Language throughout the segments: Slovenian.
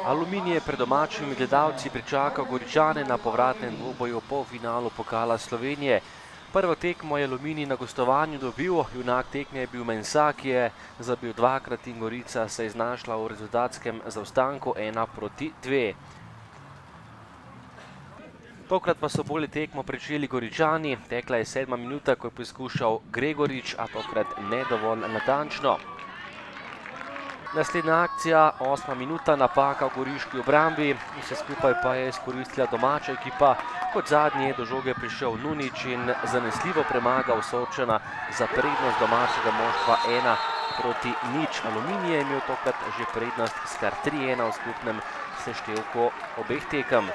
Aluminij je pred domačimi gledalci pričakal Goričane na povratnem dvoboju v polfinalu Pokala Slovenije. Prvo tekmo je Aluminij na gostovanju dobil, junak tekme je bil Mensah, ki je zabil dvakrat in Gorica se je znašla v rezultatskem zaostanku 1:2. Tokrat pa so bolje tekmo pričeli Goričani, tekla je 7. minuta, ko je poskušal Gregorič, a tokrat ne dovolj natančno. Naslednja akcija, 8. minuta, napaka v goriški obrambi, vse skupaj pa je izkoristila domača ekipa. Kot zadnji je do žoge prišel Nunič in zanesljivo premagal Sočana za prednost domačega moštva 1:0. Aluminij je imel tokrat že prednost s kar 3:1 v skupnem seštevku obeh tekem.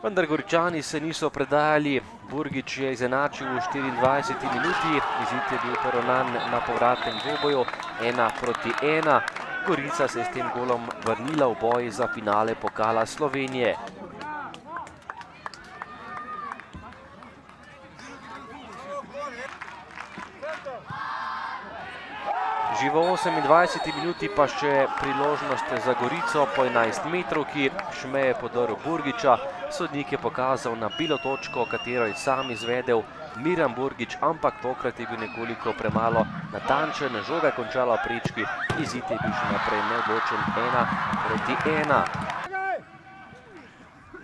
Vendar Goričani se niso predajali, Burgič je izenačil v 24. minuti, izid je bil poravnan na povratnem dvoboju 1:1. Gorica se je s tem golom vrnila v boj za finale Pokala Slovenije. Že v 28. minuti pa še priložnost za Gorico po 11-metrovki, Šme je podrl Burgiča, sodnik je pokazal na bilo točko, katero je sam izvedel Miran Burgič, ampak tokrat je bil nekoliko premalo natančen, žoga je končala v prečki, izid je bil še naprej neodločen 1:1.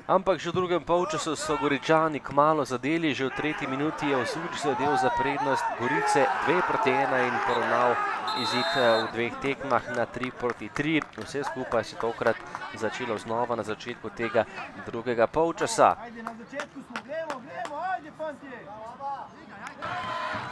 Ampak že v drugem polčasu so Goričani kmalo zadeli, že v 3. minuti je Osuč zadel za prednost Gorice 2:1 in poravnal izid v dveh tekmah na 3:3. Vse skupaj se tokrat začelo znova na začetku tega drugega polčasa.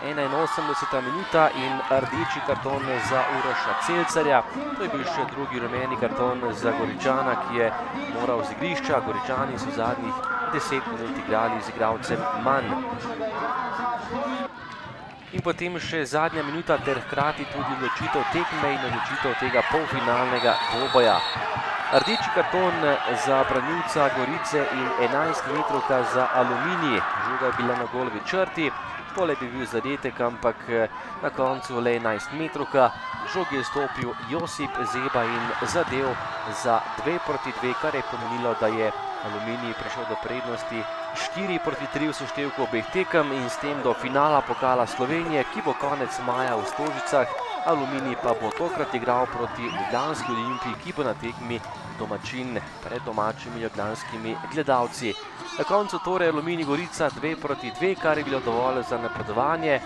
81. minuta in rdeči karton za Uroša Celcarja. To je bil še drugi rumeni karton za Goričana, ki je moral z igrišča. Goričani so zadnjih 10 minut igrali z igralcem manj. In potem še zadnja minuta ter hkrati tudi odločitev tekme in odločitev tega polfinalnega dvoboja. Rdeči karton za branilca Gorice in 11-metrovka za Aluminij. Žoga je bila na golovi črti, tole bi bil zadetek, ampak na koncu le 11-metrovka. Žog je stopil Josip Zeba in zadev za 2:2, kar je pomenilo, da je Aluminij prišel do prednosti 4:3 v seštevku obeh tekem in s tem do finala Pokala Slovenije, ki bo konec maja v Stožicah. Aluminij pa bo tokrat igral proti ljubljanski Olimpiji, ki bo na tekmi domačin pred domačimi ljubljanskimi gledalci. Na koncu torej Aluminij Gorica 2:2, kar je bilo dovolj za napredovanje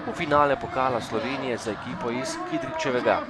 v finale Pokala Slovenije za ekipo iz Kidričevega.